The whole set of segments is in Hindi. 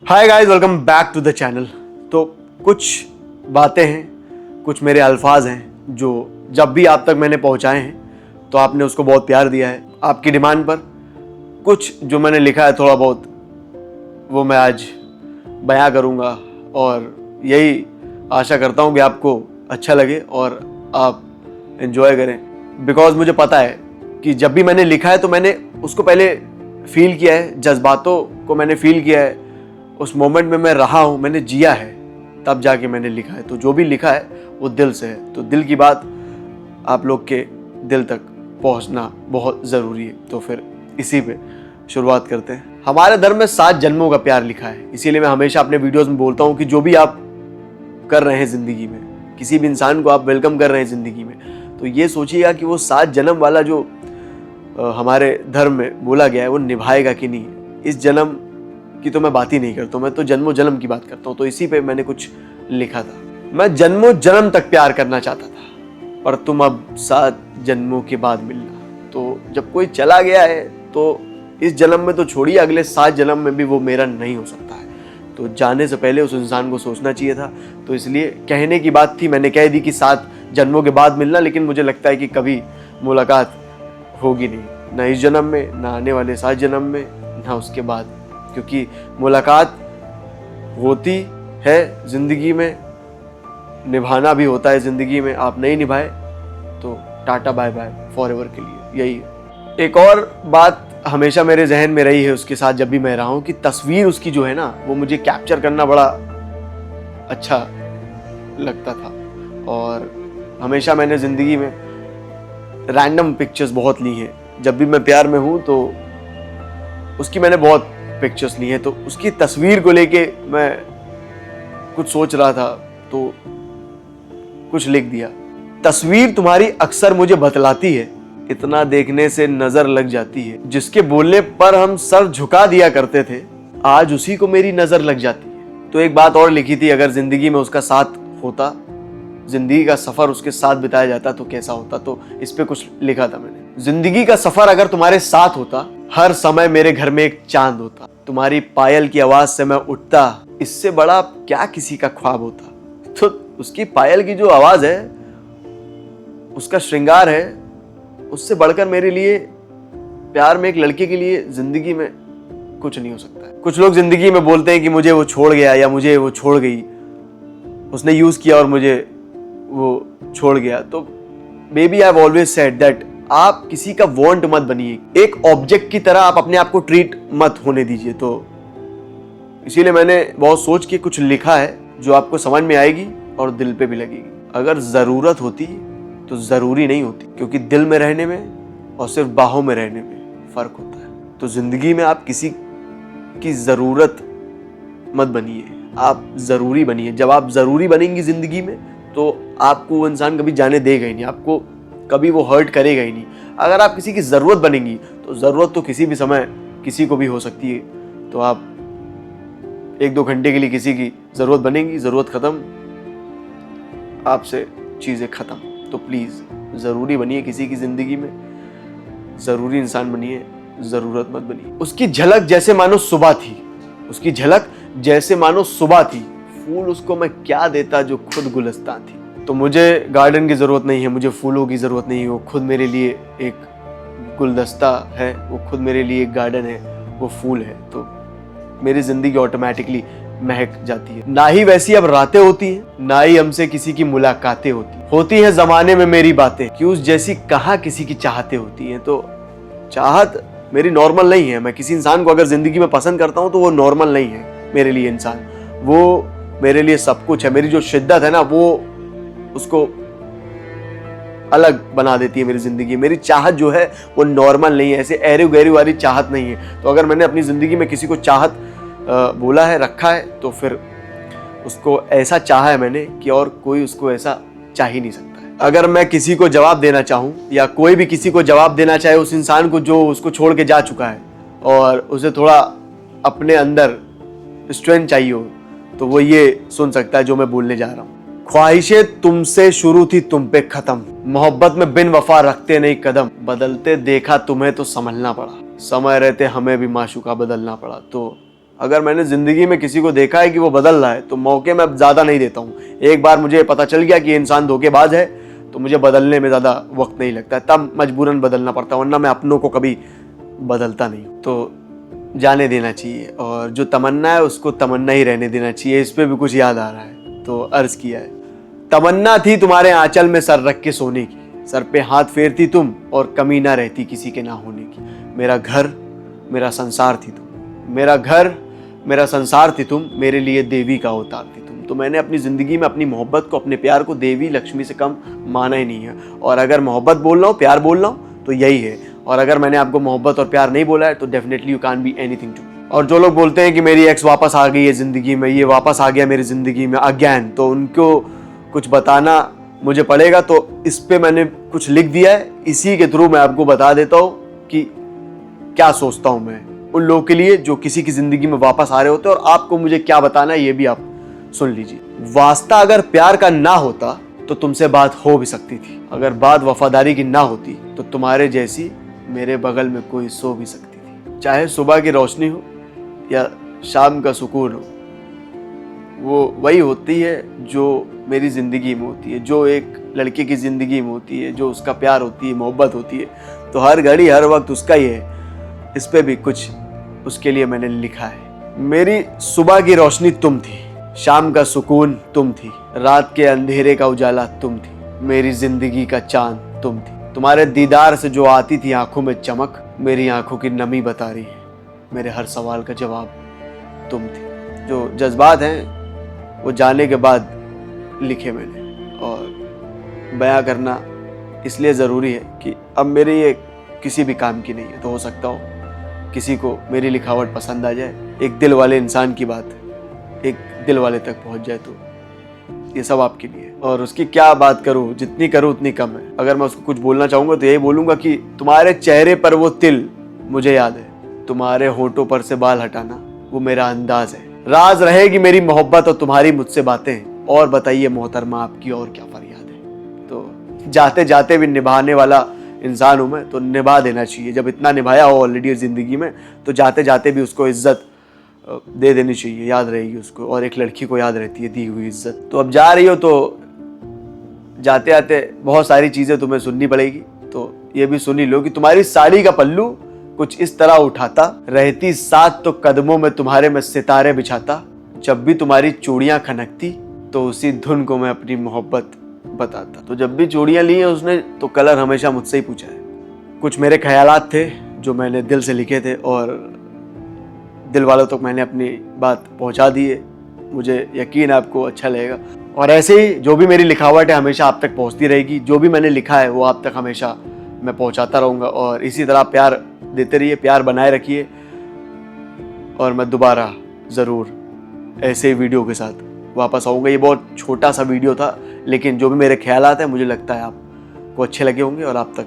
Hi guys, welcome back to the channel. तो कुछ बातें हैं, कुछ मेरे अल्फाज हैं जो जब भी आप तक मैंने पहुंचाए हैं तो आपने उसको बहुत प्यार दिया है। आपकी डिमांड पर कुछ जो मैंने लिखा है थोड़ा बहुत वो मैं आज बयां करूंगा और यही आशा करता हूं कि आपको अच्छा लगे और आप एंजॉय करें। बिकॉज मुझे पता है कि जब भी मैंने लिखा है तो मैंने उसको पहले फील किया है, जज्बातों को मैंने फील किया है, उस मोमेंट में मैं रहा हूँ, मैंने जिया है, तब जाके मैंने लिखा है। तो जो भी लिखा है वो दिल से है। तो दिल की बात आप लोग के दिल तक पहुँचना बहुत ज़रूरी है। तो फिर इसी पे शुरुआत करते हैं। हमारे धर्म में 7 जन्मों का प्यार लिखा है। इसीलिए मैं हमेशा अपने वीडियोस में बोलता हूँ कि जो भी आप कर रहे हैं ज़िंदगी में, किसी भी इंसान को आप वेलकम कर रहे हैं ज़िंदगी में, तो ये सोचिएगा कि वो 7 जन्म वाला जो हमारे धर्म में बोला गया है वो निभाएगा कि नहीं। इस जन्म की तो मैं बात ही नहीं करता हूँ, मैं तो जन्मों जन्म की बात करता हूँ। तो इसी पे मैंने कुछ लिखा था। मैं जन्मों जन्म तक प्यार करना चाहता था, पर तुम अब 7 जन्मों के बाद मिलना। तो जब कोई चला गया है तो इस जन्म में तो छोड़िए, अगले 7 जन्म में भी वो मेरा नहीं हो सकता है। तो जाने से पहले उस इंसान को सोचना चाहिए था। तो इसलिए कहने की बात थी, मैंने कह दी कि 7 जन्मों के बाद मिलना, लेकिन मुझे लगता है कि कभी मुलाकात होगी नहीं, ना इस जन्म में, ना आने वाले 7 जन्म में, ना उसके बाद। क्योंकि मुलाकात होती है ज़िंदगी में, निभाना भी होता है ज़िंदगी में। आप नहीं निभाए तो टाटा बाय बाय फॉरएवर के लिए, यही है। एक और बात हमेशा मेरे जहन में रही है उसके साथ जब भी मैं रहा हूँ, कि तस्वीर उसकी जो है ना, वो मुझे कैप्चर करना बड़ा अच्छा लगता था। और हमेशा मैंने ज़िंदगी में रैंडम पिक्चर्स बहुत ली हैं। जब भी मैं प्यार में हूँ तो उसकी मैंने बहुत पिक्चर्स ली हैं। तो उसकी तस्वीर को लेके मैं कुछ सोच रहा था तो कुछ लिख दिया। तस्वीर तुम्हारी अक्सर मुझे बतलाती है, इतना देखने से नजर लग जाती है। जिसके बोलने पर हम सर झुका दिया करते थे, आज उसी को मेरी नजर लग जाती है। तो एक बात और लिखी थी, अगर जिंदगी में उसका साथ होता, जिंदगी का सफर उसके साथ बिताया जाता तो कैसा होता। तो इस पे कुछ लिखा था मैंने। जिंदगी का सफर अगर तुम्हारे साथ होता, हर समय मेरे घर में एक चांद होता। तुम्हारी पायल की आवाज से मैं उठता, इससे बड़ा क्या किसी का ख्वाब होता। तो उसकी पायल की जो आवाज है, उसका श्रृंगार है, उससे बढ़कर मेरे लिए प्यार में एक लड़के के लिए जिंदगी में कुछ नहीं हो सकता है। कुछ लोग जिंदगी में बोलते हैं कि मुझे वो छोड़ गया या मुझे वो छोड़ गई, उसने यूज किया और मुझे वो छोड़ गया। तो baby, I have always said that आप किसी का वांट मत बनिए, एक ऑब्जेक्ट की तरह आप अपने आप को ट्रीट मत होने दीजिए। तो इसीलिए मैंने बहुत सोच के कुछ लिखा है जो आपको समझ में आएगी और दिल पे भी लगेगी। अगर जरूरत होती तो जरूरी नहीं होती, क्योंकि दिल में रहने में और सिर्फ बाहों में रहने में फर्क होता है। तो जिंदगी में आप किसी की जरूरत मत बनिए, आप जरूरी बनिए। जब आप जरूरी बनेंगी जिंदगी में तो आपको वो इंसान कभी जाने देगा ही नहीं, आपको कभी वो हर्ट करेगा ही नहीं। अगर आप किसी की ज़रूरत बनेंगी तो ज़रूरत तो किसी भी समय किसी को भी हो सकती है। तो आप 1-2 घंटे के लिए किसी की ज़रूरत बनेंगी, ज़रूरत ख़त्म, आपसे चीज़ें ख़त्म। तो प्लीज़ ज़रूरी बनिए किसी की ज़िंदगी में, ज़रूरी इंसान बनिए, ज़रूरत मत बनिए। उसकी झलक जैसे मानो सुबह थी, उसकी झलक जैसे मानो सुबह थी, फूल उसको मैं क्या देता जो खुद गुलस्तां थी। तो मुझे गार्डन की ज़रूरत नहीं है, मुझे फूलों की ज़रूरत नहीं है, वो खुद मेरे लिए एक गुलदस्ता है, वो खुद मेरे लिए एक गार्डन है, वो फूल है। तो मेरी ज़िंदगी ऑटोमेटिकली महक जाती है। ना ही वैसी अब रातें होती हैं, ना ही हमसे किसी की मुलाकातें होती हैं ज़माने में मेरी बातें, कि उस जैसी कहाँ किसी की चाहतें होती हैं। तो चाहत मेरी नॉर्मल नहीं है। मैं किसी इंसान को अगर ज़िंदगी में पसंद करता हूँ तो वो नॉर्मल नहीं है मेरे लिए इंसान, वो मेरे लिए सब कुछ है। मेरी जो शिद्दत है ना, वो उसको अलग बना देती है मेरी जिंदगी। मेरी चाहत जो है वो नॉर्मल नहीं है, ऐसे एरू गैरू वाली चाहत नहीं है। तो अगर मैंने अपनी जिंदगी में किसी को चाहत बोला है, रखा है, तो फिर उसको ऐसा चाहा है मैंने कि और कोई उसको ऐसा चाह ही नहीं सकता है। अगर मैं किसी को जवाब देना चाहूँ या कोई भी किसी को जवाब देना चाहे उस इंसान को जो उसको छोड़ के जा चुका है, और उसे थोड़ा अपने अंदर स्ट्रेंथ चाहिए हो, तो वो ये सुन सकता है जो मैं बोलने जा रहा हूँ। ख्वाहिशें तुमसे शुरू थी, तुम पे खत्म। मोहब्बत में बिन वफा रखते नहीं कदम। बदलते देखा तुम्हें तो संभलना पड़ा, समय रहते हमें भी माशूका बदलना पड़ा। तो अगर मैंने ज़िंदगी में किसी को देखा है कि वो बदल रहा है तो मौके मैं ज़्यादा नहीं देता हूँ। एक बार मुझे पता चल गया कि ये इंसान धोखेबाज है तो मुझे बदलने में ज़्यादा वक्त नहीं लगता, तब मजबूरन बदलना पड़ता है, वरना मैं अपनों को कभी बदलता नहीं। तो जाने देना चाहिए और जो तमन्ना है उसको तमन्ना ही रहने देना चाहिए। इस पर भी कुछ याद आ रहा है तो अर्ज़ किया है, तमन्ना थी तुम्हारे आंचल में सर रख के सोने की, सर पे हाथ फेरती तुम और कमी ना रहती किसी के ना होने की। मेरा घर मेरा संसार थी तुम, मेरा घर मेरा संसार थी तुम, मेरे लिए देवी का अवतार थी तुम। तो मैंने अपनी ज़िंदगी में अपनी मोहब्बत को, अपने प्यार को देवी लक्ष्मी से कम माना ही नहीं है। और अगर मोहब्बत बोल रहा हूँ, प्यार बोल रहा हूँ तो यही है। और अगर मैंने आपको मोहब्बत और प्यार नहीं बोला है तो definitely you can be anything to me. और जो लोग बोलते हैं कि मेरी एक्स वापस आ गई है ज़िंदगी में, ये वापस आ गया मेरी ज़िंदगी में अगेन, तो उनको कुछ बताना मुझे पड़ेगा। तो इस पे मैंने कुछ लिख दिया है, इसी के थ्रू मैं आपको बता देता हूँ कि क्या सोचता हूँ मैं उन लोगों के लिए जो किसी की ज़िंदगी में वापस आ रहे होते हैं, और आपको मुझे क्या बताना है ये भी आप सुन लीजिए। वास्ता अगर प्यार का ना होता तो तुमसे बात हो भी सकती थी, अगर बात वफादारी की ना होती तो तुम्हारे जैसी मेरे बगल में कोई सो भी सकती थी। चाहे सुबह की रोशनी हो या शाम का सुकून हो, वो वही होती है जो मेरी ज़िंदगी में होती है, जो एक लड़के की ज़िंदगी में होती है, जो उसका प्यार होती है, मोहब्बत होती है। तो हर घड़ी हर वक्त उसका ही है। इस पे भी कुछ उसके लिए मैंने लिखा है। मेरी सुबह की रोशनी तुम थी, शाम का सुकून तुम थी, रात के अंधेरे का उजाला तुम थी, मेरी ज़िंदगी का चांद तुम थी। तुम्हारे दीदार से जो आती थी आंखों में चमक, मेरी आंखों की नमी बता रही है, मेरे हर सवाल का जवाब तुम थी। जो जज्बात हैं वो जाने के बाद लिखे मैंने, और बयां करना इसलिए ज़रूरी है कि अब मेरे ये किसी भी काम की नहीं है। तो हो सकता हो किसी को मेरी लिखावट पसंद आ जाए, एक दिल वाले इंसान की बात एक दिल वाले तक पहुंच जाए, तो ये सब आपके लिए। और उसकी क्या बात करूं, जितनी करूं उतनी कम है। अगर मैं उसको कुछ बोलना चाहूँगा तो यही बोलूँगा कि तुम्हारे चेहरे पर वो तिल मुझे याद है, तुम्हारे होठों पर से बाल हटाना वो मेरा अंदाज है। राज रहेगी मेरी मोहब्बत और तुम्हारी मुझसे बातें, और बताइए मोहतरमा आपकी और क्या फरियाद है। तो जाते जाते भी निभाने वाला इंसान हूँ मैं, तो निभा देना चाहिए। जब इतना निभाया हो ऑलरेडी ज़िंदगी में तो जाते जाते भी उसको इज्जत दे देनी चाहिए, याद रहेगी उसको। और एक लड़की को याद रहती है दी हुई इज्जत। तो अब जा रही हो तो जाते आते बहुत सारी चीज़ें तुम्हें सुननी पड़ेगी, तो ये भी सुन ही लो कि तुम्हारी साड़ी का पल्लू कुछ इस तरह उठाता, रहती साथ तो कदमों में तुम्हारे मैं सितारे बिछाता, जब भी तुम्हारी चूड़ियाँ खनकती तो उसी धुन को मैं अपनी मोहब्बत बताता। तो जब भी चूड़ियाँ ली हैं उसने तो कलर हमेशा मुझसे ही पूछा है। कुछ मेरे ख्यालात थे जो मैंने दिल से लिखे थे और दिल वालों तक मैंने अपनी बात पहुंचा दी है। मुझे यकीन है आपको अच्छा लगेगा, और ऐसे ही जो भी मेरी लिखावट है हमेशा आप तक पहुंचती रहेगी। जो भी मैंने लिखा है वो आप तक हमेशा मैं पहुंचाता रहूँगा, और इसी तरह प्यार देते रहिए, प्यार बनाए रखिए। और मैं दोबारा ज़रूर ऐसे ही वीडियो के साथ वापस आऊँगा। ये बहुत छोटा सा वीडियो था, लेकिन जो भी मेरे ख्यालात हैं मुझे लगता है आपको अच्छे लगे होंगे और आप तक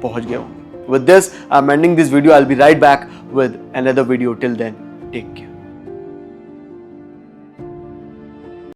पहुँच गए होंगे। With this, I'm ending this video. I'll be right back with another video. Till then, take care.